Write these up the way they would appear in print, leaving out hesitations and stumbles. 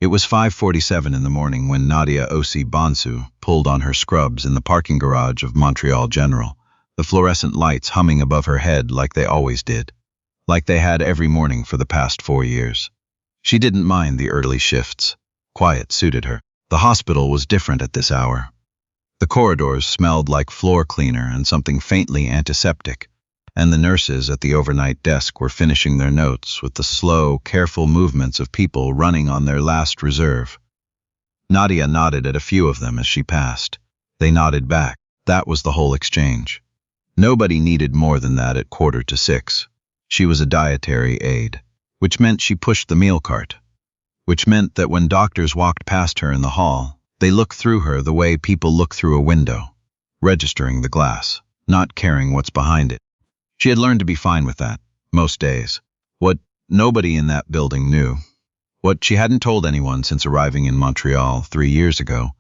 It was 5:47 in the morning when Nadia Osei-Bonsu pulled on her scrubs in the parking garage of Montreal General, the fluorescent lights humming above her head like they always did, like they had every morning for the past 4 years. She didn't mind the early shifts. Quiet suited her. The hospital was different at this hour. The corridors smelled like floor cleaner and something faintly antiseptic, and the nurses at the overnight desk were finishing their notes with the slow, careful movements of people running on their last reserve. Nadia nodded at a few of them as she passed. They nodded back. That was the whole exchange. Nobody needed more than that at 5:45. She was a dietary aide, which meant she pushed the meal cart, which meant that when doctors walked past her in the hall, they looked through her the way people look through a window, registering the glass, not caring what's behind it. She had learned to be fine with that, most days. What nobody in that building knew, what she hadn't told anyone since arriving in Montreal 3 years ago,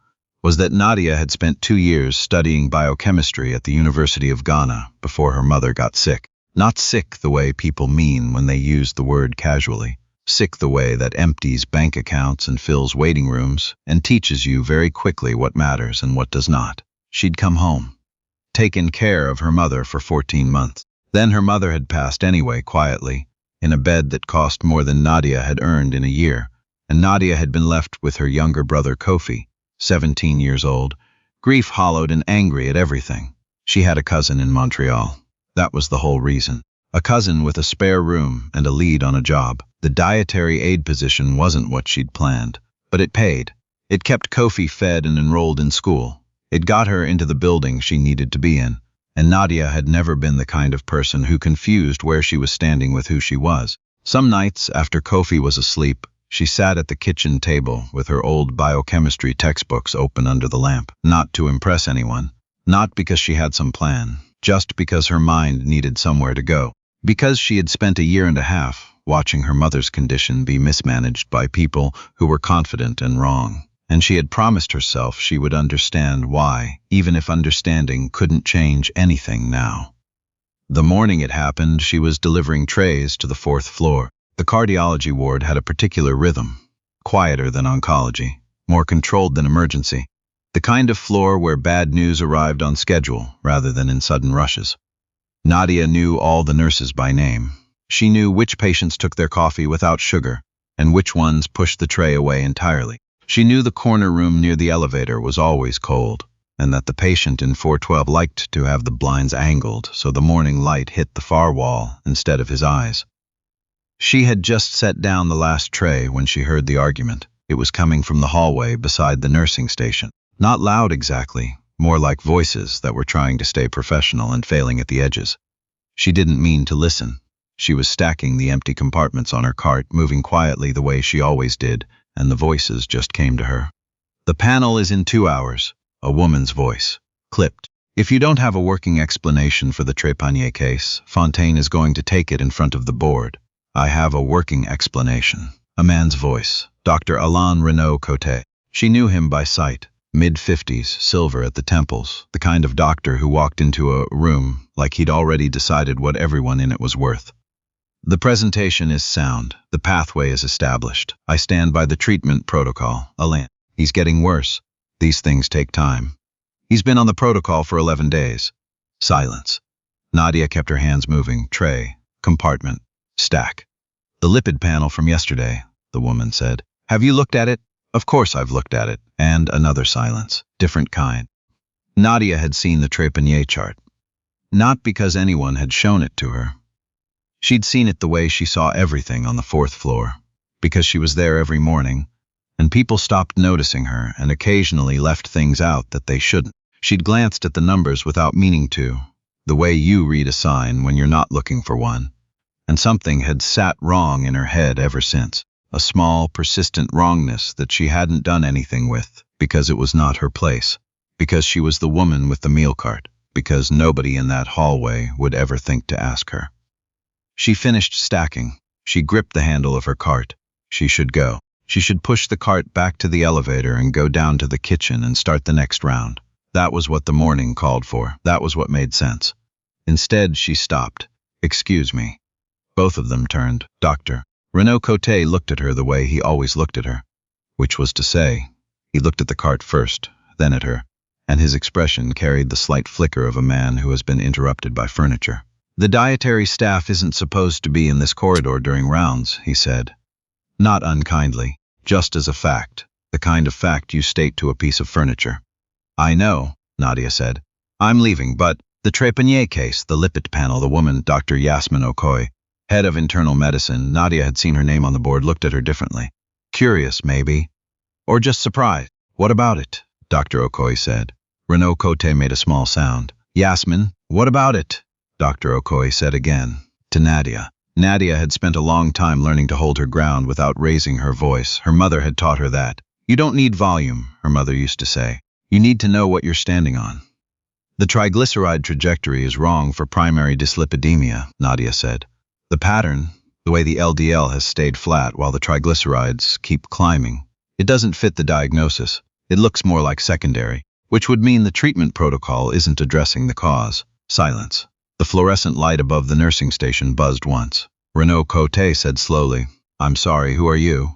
was that Nadia had spent 2 years studying biochemistry at the University of Ghana before her mother got sick. Not sick the way people mean when they use the word casually. Sick the way that empties bank accounts and fills waiting rooms and teaches you very quickly what matters and what does not. She'd come home, taken care of her mother for 14 months. Then her mother had passed anyway, quietly, in a bed that cost more than Nadia had earned in a year, and Nadia had been left with her younger brother Kofi, 17 years old, grief-hollowed and angry at everything. She had a cousin in Montreal. That was the whole reason. A cousin with a spare room and a lead on a job. The dietary aide position wasn't what she'd planned, but it paid. It kept Kofi fed and enrolled in school. It got her into the building she needed to be in, and Nadia had never been the kind of person who confused where she was standing with who she was. Some nights, after Kofi was asleep, she sat at the kitchen table with her old biochemistry textbooks open under the lamp, not to impress anyone, not because she had some plan, just because her mind needed somewhere to go. Because she had spent a year and a half watching her mother's condition be mismanaged by people who were confident and wrong, and she had promised herself she would understand why, even if understanding couldn't change anything now. The morning it happened, she was delivering trays to the 4th floor. The cardiology ward had a particular rhythm, quieter than oncology, more controlled than emergency, the kind of floor where bad news arrived on schedule rather than in sudden rushes. Nadia knew all the nurses by name. She knew which patients took their coffee without sugar and which ones pushed the tray away entirely. She knew the corner room near the elevator was always cold, and that the patient in 412 liked to have the blinds angled so the morning light hit the far wall instead of his eyes. She had just set down the last tray when she heard the argument. It was coming from the hallway beside the nursing station. Not loud exactly, more like voices that were trying to stay professional and failing at the edges. She didn't mean to listen. She was stacking the empty compartments on her cart, moving quietly the way she always did, and the voices just came to her. "The panel is in 2 hours," a woman's voice, clipped. "If you don't have a working explanation for the Trépanier case, Fontaine is going to take it in front of the board." "I have a working explanation." A man's voice, Dr. Alain Renaud-Côté. She knew him by sight, mid-50s, silver at the temples, the kind of doctor who walked into a room like he'd already decided what everyone in it was worth. "The presentation is sound. The pathway is established. I stand by the treatment protocol, Alain. He's getting worse. These things take time. He's been on the protocol for 11 days. Silence. Nadia kept her hands moving. Tray, compartment, stack. "The lipid panel from yesterday," the woman said. "Have you looked at it?" "Of course I've looked at it." And another silence, different kind. Nadia had seen the Trépanier chart. Not because anyone had shown it to her. She'd seen it the way she saw everything on the 4th floor, because she was there every morning, and people stopped noticing her and occasionally left things out that they shouldn't. She'd glanced at the numbers without meaning to, the way you read a sign when you're not looking for one, and something had sat wrong in her head ever since. A small, persistent wrongness that she hadn't done anything with, because it was not her place, because she was the woman with the meal cart, because nobody in that hallway would ever think to ask her. She finished stacking. She gripped the handle of her cart. She should go. She should push the cart back to the elevator and go down to the kitchen and start the next round. That was what the morning called for. That was what made sense. Instead, she stopped. "Excuse me." Both of them turned. "Doctor." Renaud-Côté looked at her the way he always looked at her, which was to say, he looked at the cart first, then at her, and his expression carried the slight flicker of a man who has been interrupted by furniture. The dietary staff isn't supposed to be in this corridor during rounds, he said. Not unkindly, just as a fact, the kind of fact you state to a piece of furniture. I know, Nadia said. I'm leaving, but the Trépanier case, the lipid panel, the woman, Dr. Yasmin Okoye, head of internal medicine, Nadia had seen her name on the board, looked at her differently. Curious, maybe. Or just surprised. What about it? Dr. Okoye said. Renaud-Côté made a small sound. Yasmin, what about it? Dr. Okoye said again, to Nadia. Nadia had spent a long time learning to hold her ground without raising her voice. Her mother had taught her that. You don't need volume, her mother used to say. You need to know what you're standing on. The triglyceride trajectory is wrong for primary dyslipidemia, Nadia said. The pattern, the way the LDL has stayed flat while the triglycerides keep climbing, it doesn't fit the diagnosis. It looks more like secondary, which would mean the treatment protocol isn't addressing the cause. Silence. The fluorescent light above the nursing station buzzed once. Renaud-Côté said slowly, I'm sorry, who are you?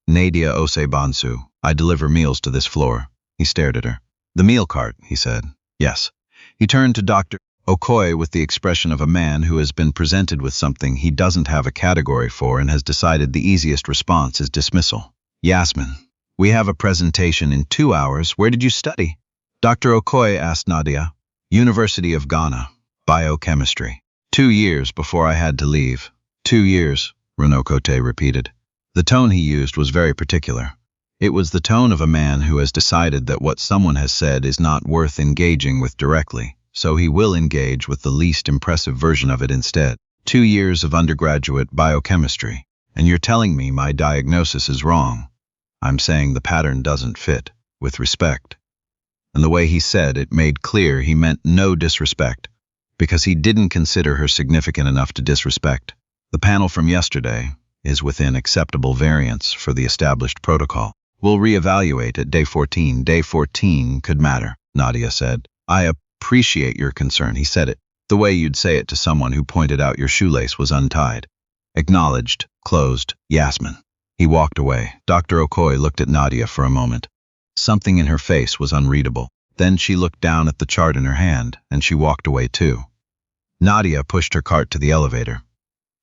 Nadia Osei-Bonsu. I deliver meals to this floor. He stared at her. The meal cart, he said. Yes. He turned to Dr. Okoye with the expression of a man who has been presented with something he doesn't have a category for and has decided the easiest response is dismissal. Yasmin, we have a presentation in 2 hours. Where did you study? Dr. Okoye asked Nadia. University of Ghana. Biochemistry. 2 years before I had to leave. 2 years, Renaud-Côté repeated. The tone he used was very particular. It was the tone of a man who has decided that what someone has said is not worth engaging with directly, so he will engage with the least impressive version of it instead. 2 years of undergraduate biochemistry, and you're telling me my diagnosis is wrong. I'm saying the pattern doesn't fit, with respect. And the way he said it made clear he meant no disrespect, because he didn't consider her significant enough to disrespect. The panel from yesterday is within acceptable variance for the established protocol. We'll reevaluate at day 14. Day 14 could matter, Nadia said. I appreciate your concern, he said it, the way you'd say it to someone who pointed out your shoelace was untied. Acknowledged, closed, Yasmin. He walked away. Dr. Okoye looked at Nadia for a moment. Something in her face was unreadable. Then she looked down at the chart in her hand, and she walked away too. Nadia pushed her cart to the elevator.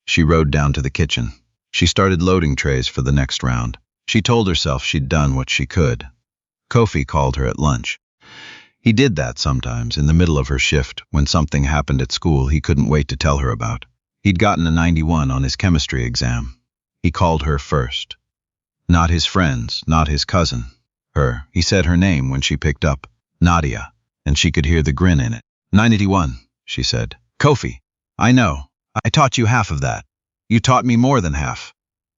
She rode down to the kitchen. She started loading trays for the next round. She told herself she'd done what she could. Kofi called her at lunch. He did that sometimes in the middle of her shift when something happened at school he couldn't wait to tell her about. He'd gotten a 91 on his chemistry exam. He called her first. Not his friends, not his cousin. Her. He said her name when she picked up. Nadia. And she could hear the grin in it. 91, she said. Kofi. I know. I taught you half of that. You taught me more than half.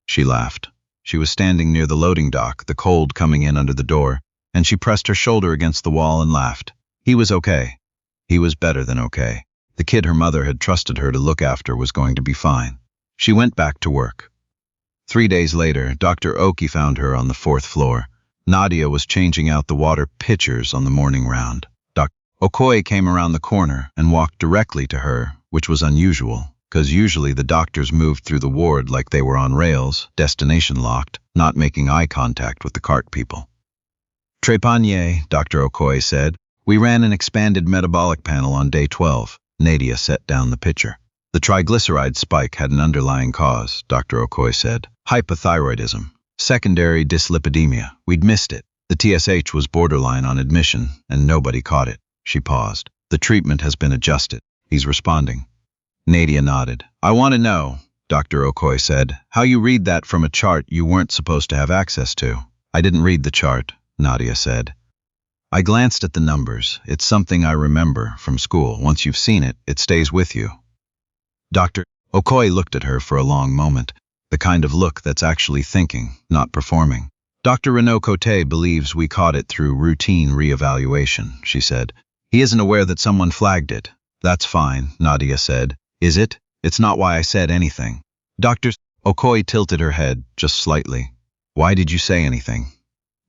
She laughed. She was standing near the loading dock, the cold coming in under the door, and she pressed her shoulder against the wall and laughed. He was okay. He was better than okay. The kid her mother had trusted her to look after was going to be fine. She went back to work. 3 days later, Dr. Oki found her on the 4th floor. Nadia was changing out the water pitchers on the morning round. Dr. Okoye came around the corner and walked directly to her, which was unusual, because usually the doctors moved through the ward like they were on rails, destination locked, not making eye contact with the cart people. Trépanier, Dr. Okoye said. We ran an expanded metabolic panel on day 12. Nadia set down the pitcher. The triglyceride spike had an underlying cause, Dr. Okoye said. Hypothyroidism. Secondary dyslipidemia. We'd missed it. The TSH was borderline on admission, and nobody caught it. She paused. The treatment has been adjusted. He's responding. Nadia nodded. I want to know, Dr. Okoye said, how you read that from a chart you weren't supposed to have access to. I didn't read the chart, Nadia said. I glanced at the numbers. It's something I remember from school. Once you've seen it, it stays with you. Dr. Okoye looked at her for a long moment, the kind of look that's actually thinking, not performing. Dr. Renaud-Côté believes we caught it through routine reevaluation, she said. He isn't aware that someone flagged it. That's fine, Nadia said. Is it? It's not why I said anything. Dr. Okoye tilted her head just slightly. Why did you say anything?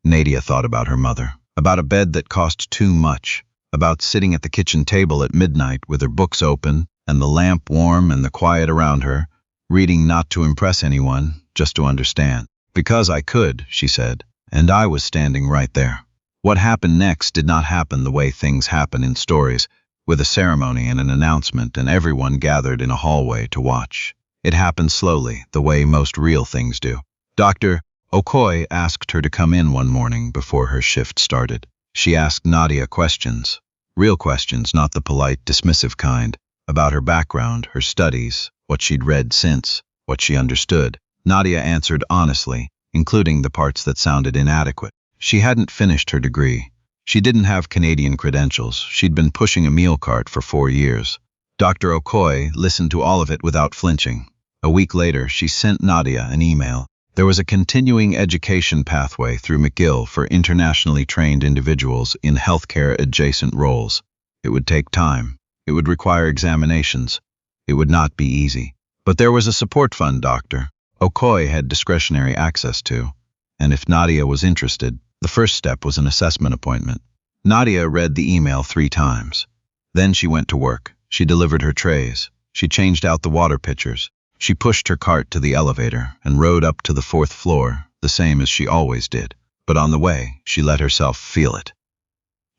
Nadia thought about her mother, about a bed that cost too much, about sitting at the kitchen table at midnight with her books open and the lamp warm and the quiet around her, reading not to impress anyone, just to understand. Because I could, she said, And I was standing right there. What happened next did not happen the way things happen in stories, with a ceremony and an announcement and everyone gathered in a hallway to watch. It happened slowly, the way most real things do. Dr. Okoye asked her to come in one morning before her shift started. She asked Nadia questions. Real questions, not the polite, dismissive kind, about her background, her studies, what she'd read since, what she understood. Nadia answered honestly, including the parts that sounded inadequate. She hadn't finished her degree. She didn't have Canadian credentials. She'd been pushing a meal cart for 4 years. Dr. Okoye listened to all of it without flinching. A week later, she sent Nadia an email. There was a continuing education pathway through McGill for internationally trained individuals in healthcare-adjacent roles. It would take time. It would require examinations. It would not be easy. But there was a support fund Dr. Okoye had discretionary access to. And if Nadia was interested, the first step was an assessment appointment. Nadia read the email 3 times. Then she went to work. She delivered her trays. She changed out the water pitchers. She pushed her cart to the elevator and rode up to the 4th floor, the same as she always did. But on the way, she let herself feel it.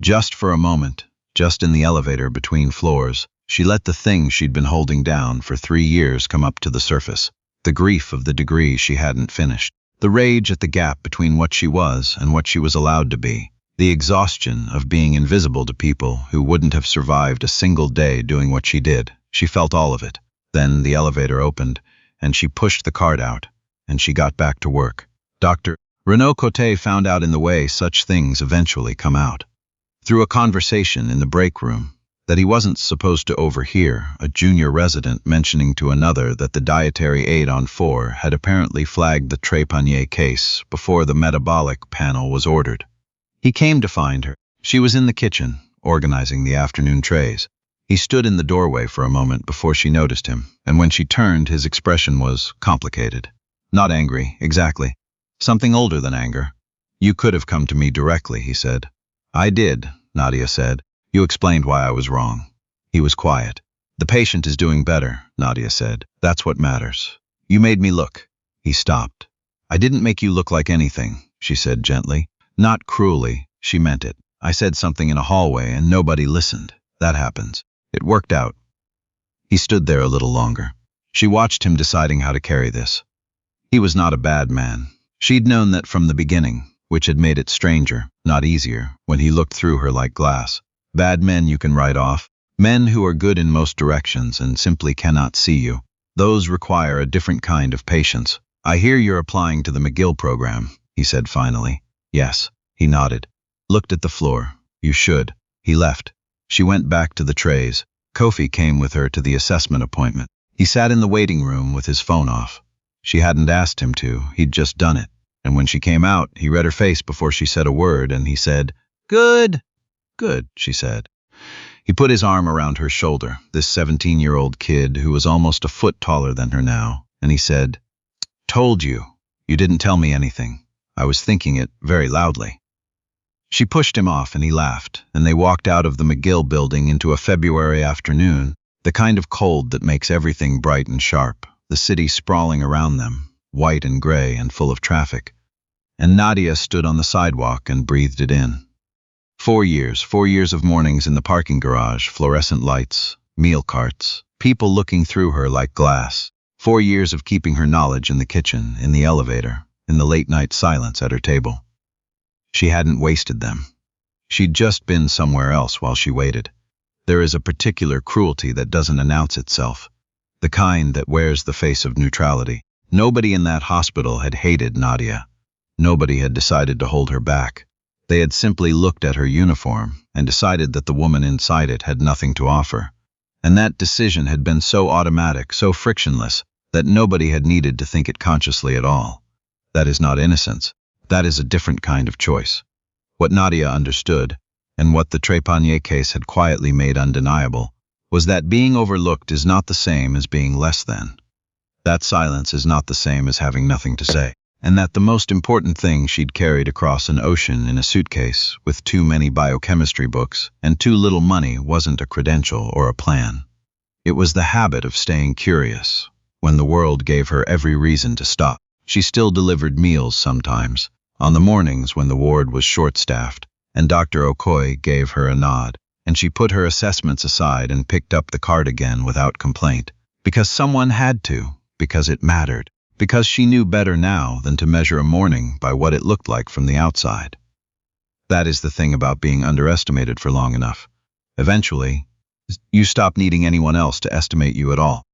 Just for a moment, just in the elevator between floors, she let the thing she'd been holding down for 3 years come up to the surface. The grief of the degree she hadn't finished. The rage at the gap between what she was and what she was allowed to be. The exhaustion of being invisible to people who wouldn't have survived a single day doing what she did. She felt all of it. Then the elevator opened, and she pushed the cart out, and she got back to work. Dr. Renaud-Côté found out in the way such things eventually come out. Through a conversation in the break room, that he wasn't supposed to overhear a junior resident mentioning to another that the dietary aide on 4 had apparently flagged the Trépanier case before the metabolic panel was ordered. He came to find her. She was in the kitchen, organizing the afternoon trays. He stood in the doorway for a moment before she noticed him, and when she turned, his expression was complicated. Not angry, exactly. Something older than anger. "You could have come to me directly," he said. "I did," Nadia said. "You explained why I was wrong." He was quiet. "The patient is doing better," Nadia said. "That's what matters. You made me look." He stopped. "I didn't make you look like anything," she said gently. Not cruelly, she meant it. "I said something in a hallway and nobody listened. That happens. It worked out." He stood there a little longer. She watched him deciding how to carry this. He was not a bad man. She'd known that from the beginning, which had made it stranger, not easier, when he looked through her like glass. Bad men you can write off. Men who are good in most directions and simply cannot see you. Those require a different kind of patience. "I hear you're applying to the McGill program," he said finally. "Yes." He nodded. Looked at the floor. "You should." He left. She went back to the trays. Kofi came with her to the assessment appointment. He sat in the waiting room with his phone off. She hadn't asked him to, he'd just done it. And when she came out, he read her face before she said a word, and he said, "Good." "Good," she said. He put his arm around her shoulder, this 17-year-old kid who was almost a foot taller than her now, and he said, "Told you. You didn't tell me anything. I was thinking it very loudly." She pushed him off and he laughed, and they walked out of the McGill building into a February afternoon, the kind of cold that makes everything bright and sharp, the city sprawling around them, white and gray and full of traffic. And Nadia stood on the sidewalk and breathed it in. 4 years of mornings in the parking garage, fluorescent lights, meal carts, people looking through her like glass. 4 years of keeping her knowledge in the kitchen, in the elevator, in the late-night silence at her table. She hadn't wasted them. She'd just been somewhere else while she waited. There is a particular cruelty that doesn't announce itself, the kind that wears the face of neutrality. Nobody in that hospital had hated Nadia. Nobody had decided to hold her back. They had simply looked at her uniform and decided that the woman inside it had nothing to offer. And that decision had been so automatic, so frictionless, that nobody had needed to think it consciously at all. That is not innocence. That is a different kind of choice. What Nadia understood, and what the Trépanier case had quietly made undeniable, was that being overlooked is not the same as being less than. That silence is not the same as having nothing to say. And that the most important thing she'd carried across an ocean in a suitcase with too many biochemistry books and too little money wasn't a credential or a plan. It was the habit of staying curious, when the world gave her every reason to stop. She still delivered meals sometimes, On the mornings when the ward was short-staffed, and Dr. Okoye gave her a nod, and she put her assessments aside and picked up the card again without complaint, because someone had to, because it mattered, because she knew better now than to measure a morning by what it looked like from the outside. That is the thing about being underestimated for long enough. Eventually, you stop needing anyone else to estimate you at all.